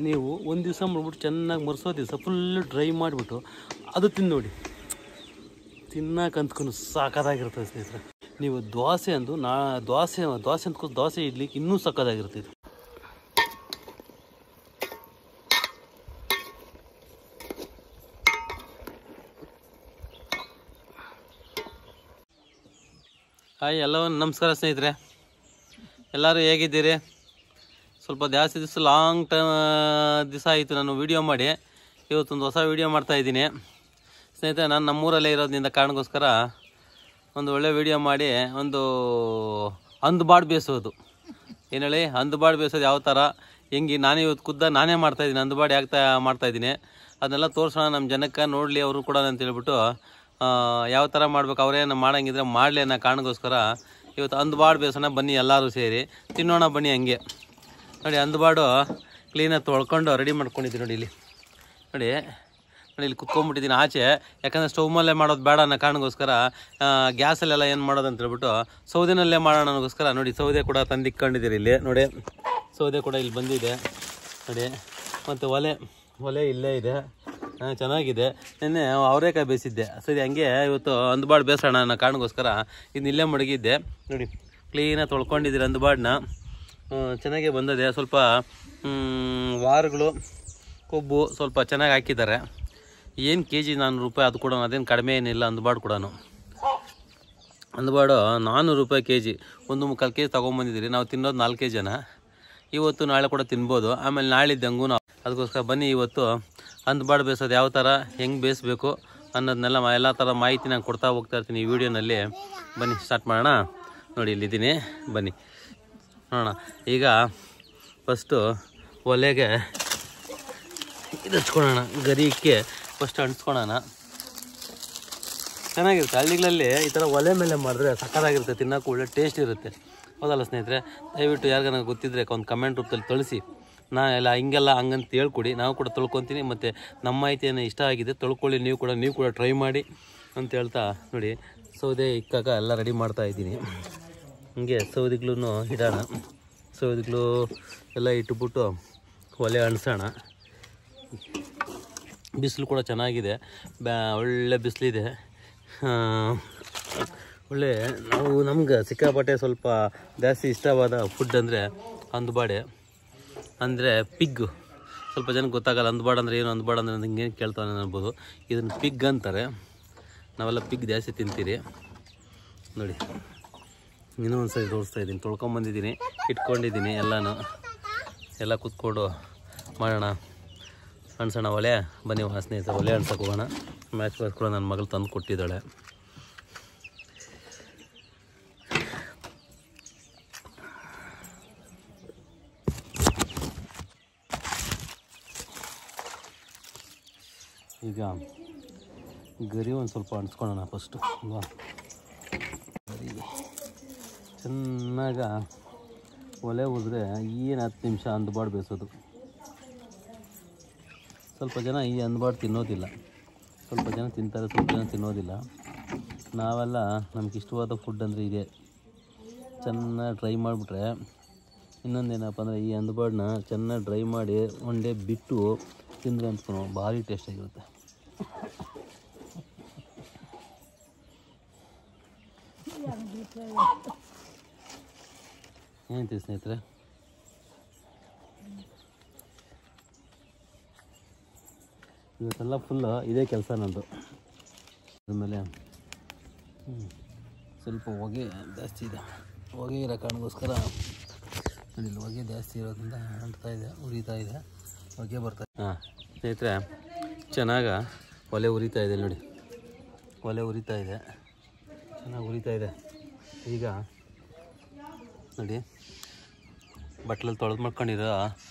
ನೀವು ಒಂದು ದಿವಸ ಮಾಡ್ಬಿಟ್ಟು ಚೆನ್ನಾಗಿ ಮರೆಸೋ ದಿವಸ ಫುಲ್ಲು ಡ್ರೈ ಮಾಡಿಬಿಟ್ಟು ಅದು ತಿಂದು ನೋಡಿ, ತಿನ್ನಕ್ಕೆ ಅಂದ್ಕೊಂಡು ಸಾಕಾಗಿರ್ತದೆ ಸ್ನೇಹಿತರೆ. ನೀವು ದೋಸೆ ಅಂದು ದೋಸೆ ಅಂದ್ಕೊಂಡು ದೋಸೆ ಇಡ್ಲಿಕ್ಕೆ ಇನ್ನೂ ಸಕ್ಕತ್ತಾಗಿರ್ತದೆ. ಹಾಯ್ ಎಲ್ಲವನ್ನು ನಮಸ್ಕಾರ ಸ್ನೇಹಿತರೆ, ಎಲ್ಲರೂ ಹೇಗಿದ್ದೀರಿ? ಸ್ವಲ್ಪ ಜಾಸ್ತಿ ದಿವಸ ಲಾಂಗ್ ದಿವಸ ಆಯಿತು ನಾನು ವೀಡಿಯೋ ಮಾಡಿ. ಇವತ್ತೊಂದು ಹೊಸ ವೀಡಿಯೋ ಮಾಡ್ತಾಯಿದ್ದೀನಿ ಸ್ನೇಹಿತರೆ. ನಾನು ನಮ್ಮೂರಲ್ಲೇ ಇರೋದ್ರಿಂದ ಕಾರಣಕ್ಕೋಸ್ಕರ ಒಂದು ಒಳ್ಳೆ ವೀಡಿಯೋ ಮಾಡಿ ಒಂದು ಅಂದುಬಾಡು ಬೇಯಿಸೋದು, ಏನು ಹೇಳಿ ಅಂದುಬಾಡು ಬೇಯಿಸೋದು ಯಾವ ಥರ ಹೆಂಗೆ ನಾನೇ ಇವತ್ತು ಖುದ್ದಾಗಿ ನಾನೇ ಮಾಡ್ತಾಯಿದ್ದೀನಿ. ಅಂದುಬಾಡು ಯಾಕೆ ಮಾಡ್ತಾಯಿದ್ದೀನಿ ಅದನ್ನೆಲ್ಲ ತೋರಿಸೋಣ ನಮ್ಮ ಜನಕ್ಕೆ, ನೋಡಲಿ ಅವರು ಕೂಡ ಅಂತ ಹೇಳ್ಬಿಟ್ಟು ಯಾವ ಥರ ಮಾಡ್ಬೇಕು, ಅವರೇನು ಮಾಡೋಂಗಿದ್ರೆ ಮಾಡಲಿ ಅನ್ನೋ ಕಾರಣಕ್ಕೋಸ್ಕರ ಇವತ್ತು ಅಂದುಬಾಡು ಬೇಯಿಸೋಣ. ಬನ್ನಿ ಎಲ್ಲರೂ ಸೇರಿ ತಿನ್ನೋಣ ಬನ್ನಿ. ಹಂಗೆ ನೋಡಿ ಅಂದುಬಾಡು ಕ್ಲೀನಾಗಿ ತೊಳ್ಕೊಂಡು ರೆಡಿ ಮಾಡ್ಕೊಂಡಿದ್ದೀನಿ. ನೋಡಿ ಇಲ್ಲಿ ನೋಡಿ ಇಲ್ಲಿ ಕುತ್ಕೊಂಡ್ಬಿಟ್ಟಿದ್ದೀನಿ ಆಚೆ, ಯಾಕಂದರೆ ಸ್ಟವ್ ಮೇಲೇ ಮಾಡೋದು ಬೇಡ ಅನ್ನೋ ಕಾರಣಕ್ಕೋಸ್ಕರ ಗ್ಯಾಸಲ್ಲೆಲ್ಲ ಏನು ಮಾಡೋದು ಅಂತ ಹೇಳ್ಬಿಟ್ಟು ಸೌದೆನಲ್ಲೇ ಮಾಡೋಣ ಅನ್ನೋಕ್ಕೋಸ್ಕರ ನೋಡಿ ಸೌದೆ ಕೂಡ ತಂದಿಕ್ಕೊಂಡಿದ್ದೀರಿ. ಇಲ್ಲಿ ನೋಡಿ ಸೌದೆ ಕೂಡ ಇಲ್ಲಿ ಬಂದಿದೆ ನೋಡಿ, ಮತ್ತು ಒಲೆ ಇಲ್ಲೇ ಇದೆ, ಚೆನ್ನಾಗಿದೆ. ನಿನ್ನೆ ಅವರೇಕಾಯಿ ಬೇಯಿಸಿದ್ದೆ, ಸರಿ ಹಂಗೆ ಇವತ್ತು ಅಂದುಬಾಡು ಬೇಯಿಸೋಣ ಅನ್ನೋ ಕಾರಣಕ್ಕೋಸ್ಕರ ಇದನ್ನ ಇಲ್ಲೇ ಮಡಗಿದ್ದೆ. ನೋಡಿ ಕ್ಲೀನಾಗಿ ತೊಳ್ಕೊಂಡಿದ್ದೀರಿ ಅಂದುಬಾಡನ್ನ, ಚೆನ್ನಾಗೇ ಬಂದಿದೆ. ಸ್ವಲ್ಪ ವಾರಗಳು ಕೊಬ್ಬು ಸ್ವಲ್ಪ ಚೆನ್ನಾಗಿ ಹಾಕಿದ್ದಾರೆ. ಏನು ಕೆ ಜಿ 400 ರೂಪಾಯಿ, ಅದು ಕೂಡ ಅದೇನು ಕಡಿಮೆ ಏನಿಲ್ಲ. ಅಂದುಬಾಡು ಕೂಡ ಅಂದುಬಾಡು 400 ರೂಪಾಯಿ ಕೆ ಜಿ, 1.25 kg ತೊಗೊಂಬಂದಿದ್ದೀರಿ. ನಾವು ತಿನ್ನೋದು 4 kg ಜನ. ಇವತ್ತು ನಾಳೆ ಕೂಡ ತಿನ್ಬೋದು, ಆಮೇಲೆ ನಾಳಿದ್ದಂಗೂ ಅದಕ್ಕೋಸ್ಕರ ಬನ್ನಿ ಇವತ್ತು ಅಂದುಬಾಡು ಬೇಯಿಸೋದು ಯಾವ ಥರ ಹೆಂಗೆ ಬೇಯಿಸ್ಬೇಕು ಅನ್ನೋದನ್ನೆಲ್ಲ ಎಲ್ಲ ಥರ ಮಾಹಿತಿ ನಾನು ಕೊಡ್ತಾ ಹೋಗ್ತಾ ಇರ್ತೀನಿ ಈ ವಿಡಿಯೋನಲ್ಲಿ. ಬನ್ನಿ ಸ್ಟಾರ್ಟ್ ಮಾಡೋಣ. ನೋಡಿ ಇಲ್ಲಿದ್ದೀನಿ, ಬನ್ನಿ ನೋಡೋಣ. ಈಗ ಫಸ್ಟು ಒಲೆಗೆ ಇದು ಹಚ್ಕೊಳ್ಳೋಣ, ಗರಿಕೆ ಫಸ್ಟ್ ಅಂಟಿಸ್ಕೊಳ್ಳೋಣ. ಚೆನ್ನಾಗಿರುತ್ತೆ. ಹಳ್ಳಿಗಳಲ್ಲಿ ಈ ಥರ ಒಲೆ ಮೇಲೆ ಮಾಡಿದ್ರೆ ಸಕ್ಕತ್ತಾಗಿರುತ್ತೆ, ತಿನ್ನೋಕ್ಕೂ ಒಳ್ಳೆ ಟೇಸ್ಟ್ ಇರುತ್ತೆ. ಹೌದಲ್ಲ ಸ್ನೇಹಿತರೆ? ದಯವಿಟ್ಟು ಯಾರಿಗಾನ ಗೊತ್ತಿದ್ದರೆ ಒಂದು ಕಮೆಂಟ್ ರೂಪದಲ್ಲಿ ತಿಳಿಸಿ. ಎಲ್ಲ ಹಿಂಗೆಲ್ಲ ಹಂಗಂತ ಹೇಳ್ಕೊಡಿ, ನಾವು ಕೂಡ ತೊಳ್ಕೊತೀನಿ. ಮತ್ತು ನಮ್ಮ ಮಾಹಿತಿಯನ್ನು ಇಷ್ಟ ಆಗಿದೆ ತೊಳ್ಕೊಳ್ಳಿ, ನೀವು ಕೂಡ ಟ್ರೈ ಮಾಡಿ ಅಂತ ಹೇಳ್ತಾ ನೋಡಿ ಸೌದೆ ಇಕ್ಕಾಗ ಎಲ್ಲ ರೆಡಿ ಮಾಡ್ತಾಯಿದ್ದೀನಿ. ಹಂಗೆ ಸೌದೆಗಳೂ ಇಡೋಣ, ಸೌದೆಗಳು ಎಲ್ಲ ಇಟ್ಬಿಟ್ಟು ಒಲೆ ಅಂಟಿಸೋಣ. ಬಿಸಿಲು ಕೂಡ ಚೆನ್ನಾಗಿದೆ, ಒಳ್ಳೆ ಬಿಸಿಲಿದೆ. ಒಳ್ಳೆ ನಮ್ಗೆ ಸಿಕ್ಕಾಪಟ್ಟೆ ಸ್ವಲ್ಪ ಜಾಸ್ತಿ ಇಷ್ಟವಾದ ಫುಡ್ ಅಂದರೆ ಅಂದುಬಾಡೆ, ಅಂದರೆ ಪಿಗ್. ಸ್ವಲ್ಪ ಜನಕ್ಕೆ ಗೊತ್ತಾಗಲ್ಲ ಅಂದುಬಾಡು ಅಂದರೆ ಏನು, ಅಂದುಬಾಡು ಅಂದರೆ ಹಿಂಗೇನು ಕೇಳ್ತಾನೆ ಅನ್ಬೋದು. ಇದನ್ನು ಪಿಗ್ ಅಂತಾರೆ, ನಾವೆಲ್ಲ ಪಿಗ್ ಜಾಸ್ತಿ ತಿಂತೀರಿ. ನೋಡಿ ಇನ್ನೂ ಒಂದು ಸರಿ ತೋರಿಸ್ತಾ ಇದ್ದೀನಿ, ತೊಳ್ಕೊಂಬಂದಿದ್ದೀನಿ, ಇಟ್ಕೊಂಡಿದ್ದೀನಿ ಎಲ್ಲನೂ. ಎಲ್ಲ ಕೂತ್ಕೊಂಡು ಮಾಡೋಣ, ಅನ್ಸೋಣ ಒಲೆ. ಬನ್ನಿ ಸ್ನೇಹಿತರೆ ಒಲೆ ಅನ್ಸಕ್ಕೆ ಹೋಗೋಣ. ಮ್ಯಾಚ್ ಕೂಡ ನನ್ನ ಮಗಳು ತಂದು ಕೊಟ್ಟಿದ್ದಾಳೆ. ಈಗ ಗರಿ ಒಂದು ಸ್ವಲ್ಪ ಅಂಟಿಸ್ಕೊಳ್ಳೋಣ ಫಸ್ಟು ಅಲ್ವಾ. ಗರಿ ಚೆನ್ನಾಗ ಒಲೆ ಉಳಿದ್ರೆ ಏನು 10 ನಿಮಿಷ ಅಂದುಬಾಡು ಬೇಯಿಸೋದು. ಸ್ವಲ್ಪ ಜನ ಈ ಅಂದುಬಾಡು ತಿನ್ನೋದಿಲ್ಲ, ಸ್ವಲ್ಪ ಜನ ತಿಂತಾರೆ, ಸ್ವಲ್ಪ ಜನ ತಿನ್ನೋದಿಲ್ಲ. ನಾವೆಲ್ಲ ನಮ್ಗೆ ಇಷ್ಟವಾದ ಫುಡ್ ಅಂದರೆ ಇದೆ. ಚೆನ್ನಾಗಿ ಡ್ರೈ ಮಾಡಿಬಿಟ್ರೆ, ಇನ್ನೊಂದೇನಪ್ಪ ಅಂದರೆ ಈ ಅಂದುಬಾಡನ್ನ ಚೆನ್ನಾಗಿ ಡ್ರೈ ಮಾಡಿ ಒನ್ ಡೇ ಬಿಟ್ಟು ತಿಂದರೆ ಅಂದ್ಕೊಂಡು ಭಾರಿ ಟೇಸ್ಟಾಗಿರುತ್ತೆ. ಏನಂತೀವಿ ಸ್ನೇಹಿತರೆ? ಇವತ್ತೆಲ್ಲ ಫುಲ್ಲು ಇದೇ ಕೆಲಸ ನಂದು. ಆಮೇಲೆ ಸ್ವಲ್ಪ ಹೊಗೆ ಜಾಸ್ತಿ ಇದೆ, ಹೊಗೆ ಇರೋ ಕಾರಣಕ್ಕೋಸ್ಕರ ಇಲ್ಲಿ ಹೊಗೆ ಜಾಸ್ತಿ ಇರೋದ್ರಿಂದ ಅಂಟ್ತಾ ಇದೆ, ಉರಿತಾ ಇದೆ, ಹೊಗೆ ಬರ್ತಾಯಿದೆ. ಸ್ನೇಹಿತರೆ ಚೆನ್ನಾಗಿ ಒಲೆ ಉರಿತಾ ಇದೆ ನೋಡಿ, ಒಲೆ ಉರಿತಾ ಇದೆ, ಚೆನ್ನಾಗಿ ಉರಿತಾ ಇದೆ. ಈಗ ನೋಡಿ ಬಟ್ಲಲ್ಲಿ ತೊಳೆದು ಮಾಡ್ಕೊಂಡಿರೋ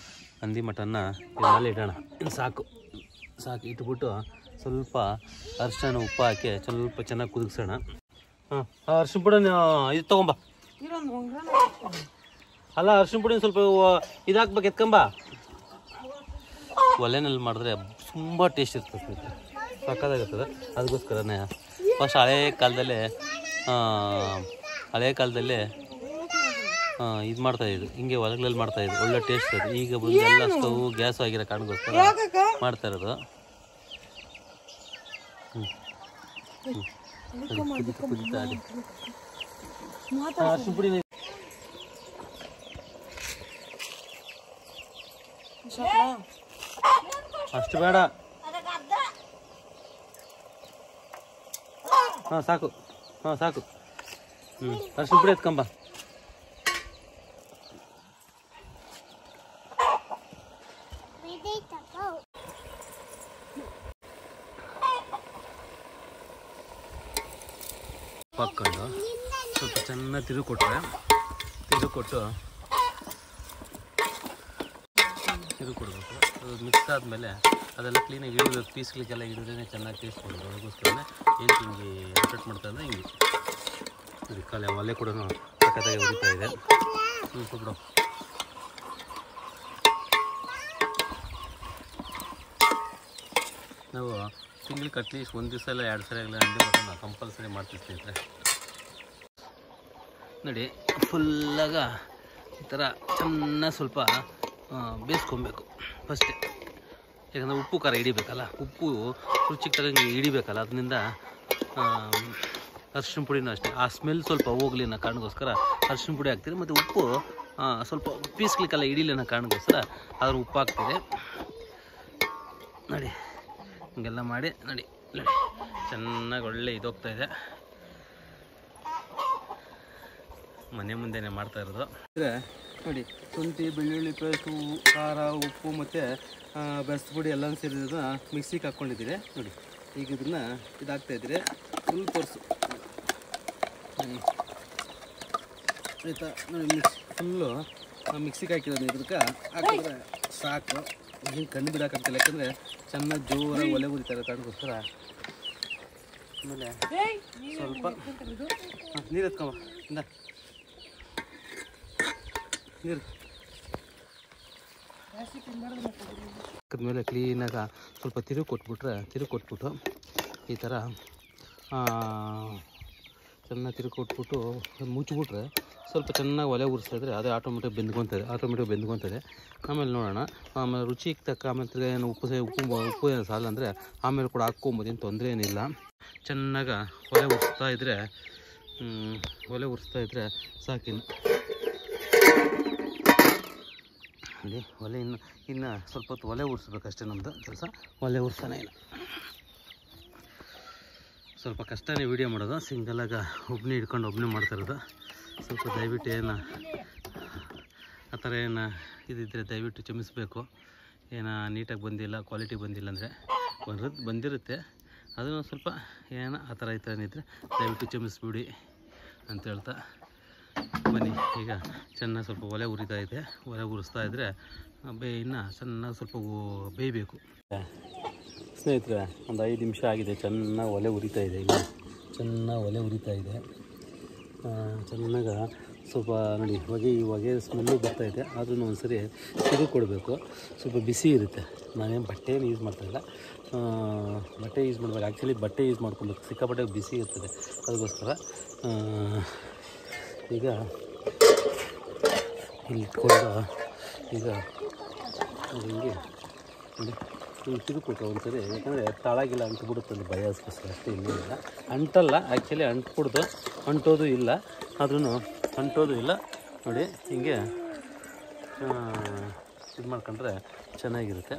ಹಂದಿ ಮಟನ್ನ ಇದ್ರಲ್ಲಿ ಇಡೋಣ. ಸಾಕು ಇಟ್ಬಿಟ್ಟು ಸ್ವಲ್ಪ ಅರಿಶಿಣ ಉಪ್ಪು ಹಾಕಿ ಸ್ವಲ್ಪ ಚೆನ್ನಾಗಿ ಕುದಿಸೋಣ. ಅರಿಶಿಣ ಪುಡಿ ಇದು ತೊಗೊಂಬ, ಅಲ್ಲ ಅರಿಶಿಣ ಪುಡಿ ಸ್ವಲ್ಪ ಇದಾಕ್ಬೇಕು, ಎತ್ಕೊಂಬ. ಒಲೆನಲ್ಲಿ ಮಾಡಿದ್ರೆ ತುಂಬ ಟೇಸ್ಟ್ ಇರ್ತದೆ, ಸಕ್ಕತ್ತಾಗಿರ್ತದೆ. ಅದಕ್ಕೋಸ್ಕರನೇ ಫಸ್ಟ್ ಹಳೆ ಕಾಲದಲ್ಲೇ ಇದು ಮಾಡ್ತಾಯಿದ್ದು, ಹಿಂಗೆ ಹೊಲಗಳಲ್ಲಿ ಮಾಡ್ತಾಯಿದ್ದು, ಒಳ್ಳೆ ಟೇಸ್ಟ್ ಅದು. ಈಗ ಬಂದು ಎಲ್ಲ ಸ್ಟವ್ ಗ್ಯಾಸ್ ಆಗಿರೋ ಕಾರಣಕ್ಕೋಸ್ಕರ ಮಾಡ್ತಾ ಇರೋದು. ಕುದಿತಾ ಇದೆ. ಅಷ್ಟು ಪುಡಿ ಅಷ್ಟು ಬೇಡ. ಹಾಂ ಸಾಕು, ಹಾಂ ಸಾಕು. ಅಷ್ಟು ಪುಡಿ ಎತ್ಕೊಂಬ. ಹಾಕ್ಕೊಂಡು ಸ್ವಲ್ಪ ಚೆನ್ನಾಗಿ ತಿರುಗಿ ಕೊಟ್ಟು ಕೊಡಬೇಕು. ಅದು ಮಿಕ್ಸ್ ಆದಮೇಲೆ ಅದೆಲ್ಲ ಕ್ಲೀನಾಗಿ ಇಡಬೇಕು. ಪೀಸ್ಗಳಿಗೆಲ್ಲ ಹಿಡಿದ್ರೆ ಚೆನ್ನಾಗಿ ಟೇಸ್ಟ್ ಕೊಡೋದು. ಅದಕ್ಕೋಸ್ಕರನೇ ಏನು ಹಿಂಗೆ ಕಟ್ ಮಾಡ್ತಾ ಅಂದರೆ ಹಿಂಗೆ ನೋಡಿ. ಕಾಲ ಒಲೆ ಕೂಡ ಸಖತ್ತಾಗಿ ಉರಿತಾ ಇದೆ. ಬಿಡು. ನಾವು ತಿಂಗ್ಳಿಗೆ ಅಟ್ಲೀಸ್ಟ್ ಒಂದು ದಿವಸ ಎಲ್ಲ 2 ಸರಿ ಆಗಲಿ ಅಂಗಡಿ ಬರೋಣ ಕಂಪಲ್ಸರಿ ಮಾಡ್ತೀವಿ ಸ್ನೇಹಿತರೆ. ನೋಡಿ ಫುಲ್ಲಾಗ ಈ ಥರ ಚೆನ್ನಾಗಿ ಸ್ವಲ್ಪ ಬೇಯಿಸ್ಕೊಬೇಕು ಫಸ್ಟೇ. ಯಾಕಂದರೆ ಉಪ್ಪು ಖಾರ ಹಿಡಿಬೇಕಲ್ಲ, ಉಪ್ಪು ರುಚಿಗೆ ತಗೊಂಡು ಹಿಡಿಬೇಕಲ್ಲ. ಅದರಿಂದ ಅರಿಶಿನ ಪುಡಿನೂ ಅಷ್ಟೇ, ಆ ಸ್ಮೆಲ್ ಸ್ವಲ್ಪ ಹೋಗಲಿ ಅನ್ನೋ ಕಾರಣಕ್ಕೋಸ್ಕರ ಅರಿಶಿನ ಪುಡಿ ಹಾಕ್ತೀರಿ. ಮತ್ತು ಉಪ್ಪು ಸ್ವಲ್ಪ ಪೀಸ್ಗಳಿಗೆಲ್ಲ ಹಿಡಿಲಿ ಅನ್ನೋ ಕಾರಣಕ್ಕೋಸ್ಕರ ಅದ್ರ ಉಪ್ಪು ಹಾಕ್ತೀರಿ. ನೋಡಿ ಹಿಂಗೆಲ್ಲ ಮಾಡಿ ನೋಡಿ ಚೆನ್ನಾಗಿ ಒಳ್ಳೆ ಇದೋಗ್ತಾ ಇದೆ. ಮನೆ ಮುಂದೆನೇ ಮಾಡ್ತಾ ಇರೋದು. ನೋಡಿ ಶುಂಠಿ, ಬೆಳ್ಳುಳ್ಳಿ ಪೇಸ್ಟು, ಖಾರ, ಉಪ್ಪು ಮತ್ತು ಬೆಸ್ತ್ ಪುಡಿ ಎಲ್ಲ ಸೇರಿದ ಮಿಕ್ಸಿಗೆ ಹಾಕ್ಕೊಂಡಿದ್ದೀರಿ. ನೋಡಿ ಈಗ ಇದನ್ನು ಇದಾಗ್ತಾಯಿದ್ದೀರಿ. ಫುಲ್ ತೋರಿಸು ಆಯಿತಾ. ನೋಡಿ ಫುಲ್ಲು ಮಿಕ್ಸಿಗೆ ಹಾಕಿರೋದು. ಇದಕ್ಕೆ ಹಾಕಿದ್ರೆ ಸಾಕು. ಹಿಂಗೆ ಕಣ್ಣು ಬಿಡೋಕ್ಕಾಗ್ತಿಲ್ಲ, ಯಾಕಂದರೆ ಚೆನ್ನಾಗಿ ಜೋರಾಗಿ ಒಲೆ ಉರಿತಾರೆ ಕಾರಣಕ್ಕೋಸ್ಕರ. ಆಮೇಲೆ ಸ್ವಲ್ಪ ನೀರು ಎತ್ಕೊಂಬ ಇಂದ ನೀರು ಹಾಕಿದ್ಮೇಲೆ ಕ್ಲೀನಾಗಿ ಸ್ವಲ್ಪ ತಿರುಗಿ ಕೊಟ್ಬಿಟ್ಟು ಈ ಥರ ಚೆನ್ನಾಗಿ ತಿರುಗಿ ಕೊಟ್ಬಿಟ್ಟು ಮುಚ್ಚಿಬಿಟ್ರೆ ಸ್ವಲ್ಪ ಚೆನ್ನಾಗಿ ಒಲೆ ಉರಿಸ್ತಾಯಿದ್ರೆ ಅದೇ ಆಟೋಮೆಟಿಕ್ ಬೆಂದ್ಕೊತದೆ. ಆಮೇಲೆ ನೋಡೋಣ. ಆಮೇಲೆ ರುಚಿಗೆ ತಕ್ಕ ಆಮೇಲೆ ಏನು ಉಪ್ಪು ಏನು ಸಾಲ ಅಂದರೆ ಆಮೇಲೆ ಕೂಡ ಹಾಕ್ಕೊಬೋದು, ಏನು ತೊಂದರೆ ಏನಿಲ್ಲ. ಚೆನ್ನಾಗಿ ಒಲೆ ಉರಿಸ್ತಾ ಇದ್ದರೆ ಸಾಕಿನ್ನು. ಅಲ್ಲಿ ಒಲೆ ಇನ್ನು ಸ್ವಲ್ಪ ಹೊತ್ತು ಒಲೆ ಉರಿಸ್ಬೇಕಷ್ಟೇ. ನಮ್ಮದು ಕೆಲಸ ಒಲೆ ಉರಿಸ್ತಾನೆ ಇಲ್ಲ. ಸ್ವಲ್ಪ ಕಷ್ಟನೇ ವೀಡಿಯೋ ಮಾಡೋದು. ಸಿಂಗಲಾಗ ಒಬ್ಬನೇ ಹಿಡ್ಕೊಂಡು ಒಬ್ಬನೇ ಮಾಡ್ತಾಯಿರೋದು. ಸ್ವಲ್ಪ ದಯವಿಟ್ಟು ಆ ಥರ ಇದಿದ್ದರೆ ದಯವಿಟ್ಟು ಕ್ಷಮಿಸಬೇಕು. ನೀಟಾಗಿ ಬಂದಿಲ್ಲ, ಕ್ವಾಲಿಟಿ ಬಂದಿಲ್ಲ ಅಂದರೆ ಬಂದಿರುತ್ತೆ. ಅದನ್ನು ಸ್ವಲ್ಪ ಆ ಥರ ಏನಿದ್ರೆ ದಯವಿಟ್ಟು ಕ್ಷಮಿಸ್ಬಿಡಿ ಅಂತ ಹೇಳ್ತಾ ಬನ್ನಿ. ಈಗ ಚೆನ್ನಾಗಿ ಸ್ವಲ್ಪ ಒಲೆ ಉರಿಸ್ತಾ ಇದ್ದರೆ ಇನ್ನು ಚೆನ್ನಾಗಿ ಸ್ವಲ್ಪ ಬೇಯಬೇಕು. ಸ್ನೇಹಿತರೆ ಒಂದು 5 ನಿಮಿಷ ಆಗಿದೆ. ಚೆನ್ನಾಗಿ ಒಲೆ ಉರಿತಾ ಇದೆ. ಇನ್ನು ಚೆನ್ನಾಗಿ ಒಲೆ ಉರಿತಾ ಇದೆ. ಚೆನ್ನಾಗಿ ಸ್ವಲ್ಪ ನೋಡಿ ಹೊಗೆ ಸ್ಮೆಲ್ಲು ಬರ್ತಾಯಿದೆ. ಆದ್ರೂ ಒಂದ್ಸರಿ ತಿರುಗಿ ಕೊಡಬೇಕು. ಸ್ವಲ್ಪ ಬಿಸಿ ಇರುತ್ತೆ. ನಾನೇನು ಬಟ್ಟೆಯನ್ನು ಯೂಸ್ ಮಾಡ್ತಾಯಿಲ್ಲ. ಬಟ್ಟೆ ಯೂಸ್ ಮಾಡಬೇಕು. ಆ್ಯಕ್ಚುಲಿ ಬಟ್ಟೆ ಯೂಸ್ ಮಾಡ್ಕೊಬೇಕು, ಸಿಕ್ಕಾಪಟ್ಟೆ ಬಿಸಿ ಇರ್ತದೆ. ಅದಕ್ಕೋಸ್ಕರ ಈಗ ಇಲ್ಲಿ ಇಟ್ಕೊಂಡು ಈಗ ಹಿಂಗೆ ನೋಡಿ ಹಿಂಗೆ ತಿರುಗಿಕೊಟ್ರೆ ಒಂದ್ಸರಿ. ಯಾಕಂದರೆ ತಳಗಿಲ್ಲ ಅಂಟ್ಬಿಡುತ್ತಲ್ಲಿ ಬಯಸ್ಕೋಸ್ಕರ ಅಷ್ಟೇ. ಇನ್ನೇನಿಲ್ಲ, ಅಂಟಲ್ಲ. ಆ್ಯಕ್ಚುಲಿ ಅಂಟೋದು ಇಲ್ಲ, ಆದ್ರೂ ಅಂಟೋದು ಇಲ್ಲ. ನೋಡಿ ಹಿಂಗೆ ಇದು ಮಾಡ್ಕೊಂಡ್ರೆ ಚೆನ್ನಾಗಿರುತ್ತೆ.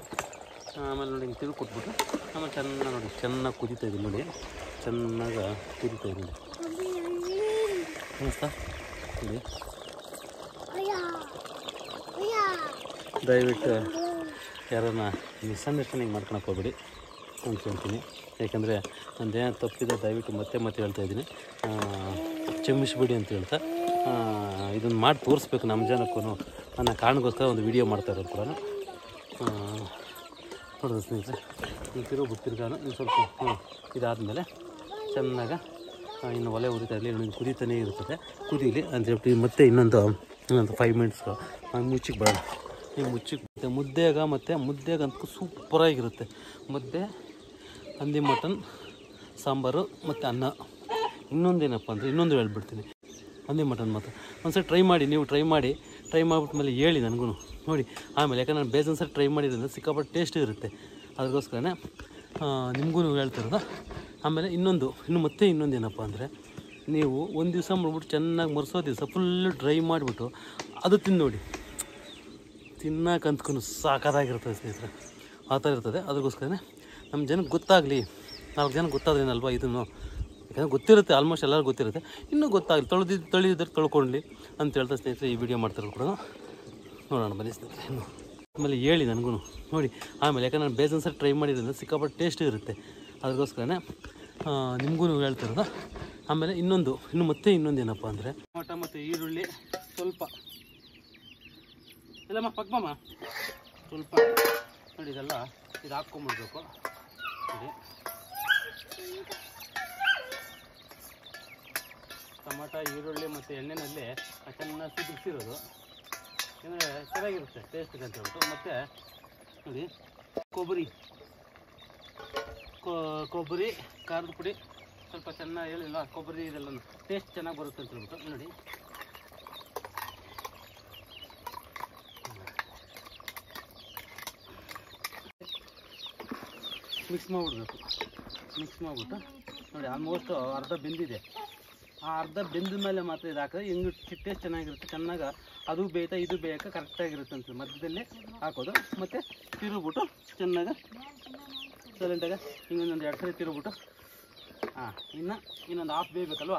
ಆಮೇಲೆ ನೋಡಿ ಹಿಂಗೆ ತಿರುಗಿ ಕೊಟ್ಬಿಟ್ಟು ಆಮೇಲೆ ಚೆನ್ನಾಗಿ ಕುದೀತಾ ಇದೆ. ನೋಡಿ ಚೆನ್ನಾಗಿ ಕುದೀತಾ ಇದೆ ನೋಡಿ. ನೋಡಿ ದಯವಿಟ್ಟು ಯಾರನ್ನ ಮಿಸ್ಅಂಡರ್ಸ್ಟ್ಯಾಂಡಿಂಗ್ ಮಾಡ್ಕೊಳಕ್ಕೆ ಹೋಗ್ಬೇಡಿ ಅಂದ್ಕೊಳ್ತೀನಿ. ಯಾಕಂದರೆ ನಂದೇನು ತಪ್ಪಿದೆ ದಯವಿಟ್ಟು ಮತ್ತೆ ಹೇಳ್ತಾಯಿದ್ದೀನಿ, ಕ್ಷಮಿಸ್ಬಿಡಿ ಅಂತ ಹೇಳ್ತಾ ಇದನ್ನು ಮಾಡಿ ತೋರಿಸ್ಬೇಕು ನಮ್ಮ ಜನಕ್ಕೂ ನನ್ನ ಕಾರಣಕ್ಕೋಸ್ಕರ ಒಂದು ವೀಡಿಯೋ ಮಾಡ್ತಾ ಇರೋದು ಕೂಡ. ನೋಡೋದು ಸ್ನೇಹಿತರೆ, ಈ ತಿರುಗಾನು ಇನ್ನು ಸ್ವಲ್ಪ ಇದಾದಮೇಲೆ ಚೆನ್ನಾಗಿ ಇನ್ನು ಒಲೆ ಉರಿತಾ ಇರಲಿ. ಇನ್ನೊಂದು ಕುದೀತಾನೇ ಇರ್ತದೆ. ಕುದೀಲಿ ಅಂತ ಹೇಳ್ಬಿಟ್ಟು ಮತ್ತೆ ಇನ್ನೊಂದು 5 ಮಿನಿಟ್ಸ್ ಮುಚ್ಚಿಗೆ ಬರೋಣ. ಈ ಮುದ್ದೆಗಂತೂ ಸೂಪರಾಗಿರುತ್ತೆ. ಮುದ್ದೆ, ಹಂದಿ ಮಟನ್ ಸಾಂಬಾರು ಮತ್ತು ಅನ್ನ. ಇನ್ನೊಂದೇನಪ್ಪ ಅಂದರೆ ಇನ್ನೊಂದು ಹೇಳ್ಬಿಡ್ತೀನಿ. ಒಂದೇ ಮಟನ್ ಮಾತ್ರ ಒಂದ್ಸರಿ ಟ್ರೈ ಮಾಡಿ, ನೀವು ಟ್ರೈ ಮಾಡಿಬಿಟ್ಮೇಲೆ ಹೇಳಿ ನನಗೂ ನೋಡಿ. ಆಮೇಲೆ ಯಾಕಂದ್ರೆ ನಾನು ಬೇಜನ್ ಸರಿ ಟ್ರೈ ಮಾಡಿರೋದ್ರಿಂದ ಸಿಕ್ಕಾಪಟ್ಟೆ ಟೇಸ್ಟ್ ಇರುತ್ತೆ, ಅದಕ್ಕೋಸ್ಕರನೇ ನಿಮಗೂ ಹೇಳ್ತಿರೋದು. ಆಮೇಲೆ ಇನ್ನೊಂದು ಏನಪ್ಪ ಅಂದರೆ, ನೀವು ಒಂದು ದಿವಸ ಮಾಡ್ಬಿಟ್ಟು ಚೆನ್ನಾಗಿ ಮರೆಸೋ ದಿವಸ ಫುಲ್ಲು ಡ್ರೈ ಮಾಡಿಬಿಟ್ಟು ಅದು ತಿಂದು ನೋಡಿ, ತಿನ್ನಕ್ಕೆ ಅಂದ್ಕೊಂಡು ಸಾಕಾಗಿರ್ತದೆ ಸ್ನೇಹಿತರೆ, ಆ ಥರ ಇರ್ತದೆ. ಅದಕ್ಕೋಸ್ಕರನೇ ನಮ್ಮ ಜನಕ್ಕೆ ಗೊತ್ತಾಗಲಿ, 4 ಜನಕ್ಕೆ ಗೊತ್ತಾದ್ರೇನಲ್ವ ಇದನ್ನು, ಯಾಕಂದರೆ ಗೊತ್ತಿರುತ್ತೆ, ಆಲ್ಮೋಸ್ಟ್ ಎಲ್ಲರಿಗೂ ಗೊತ್ತಿರುತ್ತೆ, ಇನ್ನೂ ಗೊತ್ತಾಗಲಿ, ತೊಳೆದಿದ್ದರೆ ತೊಳ್ಕೊಳ್ಳಿ ಅಂತ ಹೇಳ್ತಾ ಸ್ನೇಹಿತರೆ ಈ ವಿಡಿಯೋ ಮಾಡ್ತಿರೋದು ಕೂಡ ನೋಡೋಣ ಬನ್ನಿ ಸ್ನೇಹಿತರೆ. ಆಮೇಲೆ ಹೇಳಿ ನನಗೂ ನೋಡಿ. ಆಮೇಲೆ ಯಾಕಂದ್ರೆ ನಾನು ಬೇಜನ್ ಸರಿ ಟ್ರೈ ಮಾಡಿರೋದ್ರಿಂದ ಸಿಕ್ಕಾಪಟ್ಟೆ ಟೇಸ್ಟ್ ಇರುತ್ತೆ, ಅದಕ್ಕೋಸ್ಕರನೇ ನಿಮಗೂ ಹೇಳ್ತಿರೋದು. ಆಮೇಲೆ ಇನ್ನೊಂದು ಏನಪ್ಪ ಅಂದರೆ, ಟೊಮೊಟೊ ಮತ್ತು ಈರುಳ್ಳಿ ಸ್ವಲ್ಪ ಇಲ್ಲಮ್ಮ ಪಕ್ಕಮ್ಮ ಸ್ವಲ್ಪ ನೋಡಿ, ಇದೆಲ್ಲ ಇದು ಹಾಕ್ಕೊಂಬಿಡ್ಬೇಕು ನೋಡಿ. ಟೊಮೊಟೊ ಈರುಳ್ಳಿ ಮತ್ತು ಎಣ್ಣೆಯಲ್ಲಿ ಚೆನ್ನಾಗಿ ಸಿಗಿಸಿರೋದು ಅಂದರೆ ಚೆನ್ನಾಗಿರುತ್ತೆ ಟೇಸ್ಟಿಗೆ ಅಂತ ಹೇಳ್ಬಿಟ್ಟು. ಮತ್ತು ನೋಡಿ ಕೊಬ್ಬರಿ ಖಾರದ ಪುಡಿ ಸ್ವಲ್ಪ ಚೆನ್ನಾಗಿ ಹೇಳಿಲ್ಲ, ಕೊಬ್ಬರಿ ಇದೆಲ್ಲ ಟೇಸ್ಟ್ ಚೆನ್ನಾಗಿ ಬರುತ್ತೆ ಅಂತ ಹೇಳ್ಬಿಟ್ಟು ನೋಡಿ. ಮಿಕ್ಸ್ ಮಾಡಿಬಿಟ್ಟು ನೋಡಿ, ಆಲ್ಮೋಸ್ಟ್ ಅರ್ಧ ಬೆಂದಿದೆ. ಆ ಅರ್ಧ ಬೆಂದ ಮೇಲೆ ಮಾತ್ರ ಇದು ಹಾಕಿದ್ರೆ ಹೆಂಗೆ ಟೇಸ್ಟ್ ಚೆನ್ನಾಗಿರುತ್ತೆ, ಚೆನ್ನಾಗಿ ಅದು ಬೇಯ್ತಾ ಇದು ಬೇಯಕ್ಕೆ ಕರೆಕ್ಟಾಗಿರುತ್ತೆ ಅಂತ ಮಧ್ಯದಲ್ಲಿ ಹಾಕೋದು. ಮತ್ತು ತಿರುಗ್ಬಿಟ್ಟು ಚೆನ್ನಾಗಿ ಸೈಲೆಂಟಾಗಿ ಹಿಂಗೊಂದು 2 ಸರಿ ತಿರುಗ್ಬಿಟ್ಟು ಇನ್ನೊಂದು ಹಾಫ್ ಬೇಯಬೇಕಲ್ವ,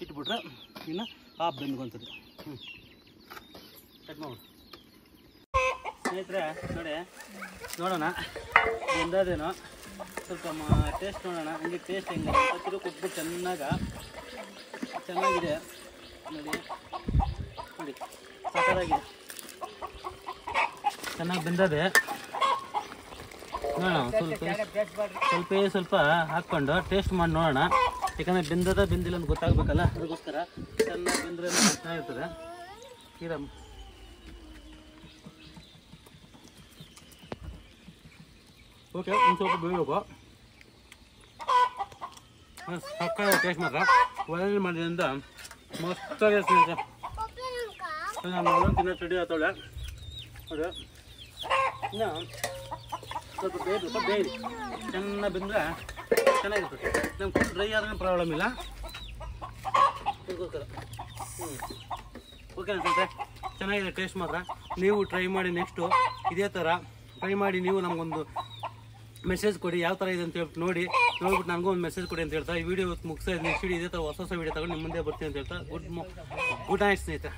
ಇಟ್ಬಿಟ್ರೆ ಇನ್ನು ಹಾಫ್ ಬೆಂದ್ಕೊಂತದೆ. ಕಟ್ ಮಾಡ್ಬಿಡು ಸ್ನೇಹಿತರೆ. ನೋಡೋಣ ಬೆಂದದೇನೋ, ಸ್ವಲ್ಪ ಟೇಸ್ಟ್ ನೋಡೋಣ, ಹಂಗೆ ಟೇಸ್ಟ್ ಹೆಂಗೆ ಅಂತ ತಿರುಗಿ ಕೊಟ್ಬಿಟ್ಟು ಚೆನ್ನಾಗಿದೆ ನೋಡಿ ಸಕ್ಕತ್ತಾಗಿದೆ, ಚೆನ್ನಾಗಿ ಬೆಂದದೆ. ನೋಡೋಣ ಸ್ವಲ್ಪ ಹಾಕ್ಕೊಂಡು ಟೇಸ್ಟ್ ಮಾಡಿ ನೋಡೋಣ, ಯಾಕಂದರೆ ಬೆಂದಿಲ್ಲ ಅಂತ ಗೊತ್ತಾಗಬೇಕಲ್ಲ, ಅದಕ್ಕೋಸ್ಕರ ಚೆನ್ನಾಗಿ ಬೆಂದರೆ ಚೆನ್ನಾಗಿರ್ತದೆ. ಓಕೆ, ಒಂದು ಸ್ವಲ್ಪ ಬೇಯಬೇಕು. ಸಕ್ಕತ್ತಾಗಿ ಟೇಸ್ಟ್ ಮಾತ್ರ ಒಳ್ಳೆ ಮಾಡಿದ್ರಿಂದ ಮಸ್ತಾಗಿ ಸ್ನೇಹಿತರೆ. ನಾನು ತಿನ್ನೋ ರೆಡಿ ಆಗ್ತಾಳೆ ನೋಡಿ. ಇನ್ನು ಸ್ವಲ್ಪ ಬೇಯಲಿ, ಚೆನ್ನಾಗಿ ಬೆಂದರೆ ಚೆನ್ನಾಗಿರ್ತದೆ. ನಮ್ಗೆ ಫುಲ್ ಡ್ರೈ ಆದ್ರೂ ಪ್ರಾಬ್ಲಮ್ ಇಲ್ಲ, ಅದಕ್ಕೋಸ್ಕರ ಓಕೆ ಅನ್ಸುತ್ತೆ. ಚೆನ್ನಾಗಿದೆ ಟೇಸ್ಟ್ ಮಾತ್ರ. ನೀವು ಟ್ರೈ ಮಾಡಿ, ನೆಕ್ಸ್ಟು ಇದೇ ಥರ ಟ್ರೈ ಮಾಡಿ ನೀವು ನಮಗೊಂದು ಮೆಸೇಜ್ ಕೊಡಿ, ಯಾವ ಥರ ಇದೆ ಅಂತ ಹೇಳ್ಬಿಟ್ಟು ನೋಡ್ಬಿಟ್ಟು ನನಗೂ ಒಂದು ಮೆಸೇಜ್ ಕೊಡಿ ಅಂತ ಹೇಳ್ತಾ ಈ ವಿಡಿಯೋ ಮುಗಿಸ್ತಾ ಇದ್ದೀನಿ. ನೆಕ್ಸ್ಟ್ ವಿಡಿಯೋ ಇದೇ ಥರ ಹೊಸ ವಿಡಿಯೋ ತಗೊಂಡು ನಿಮ್ಮ ಮುಂದೆ ಬರ್ತೀನಿ ಅಂತ ಹೇಳ್ತಾ ಗುಡ್ ನೈಟ್ ಸ್ನೇಹಿತರೆ.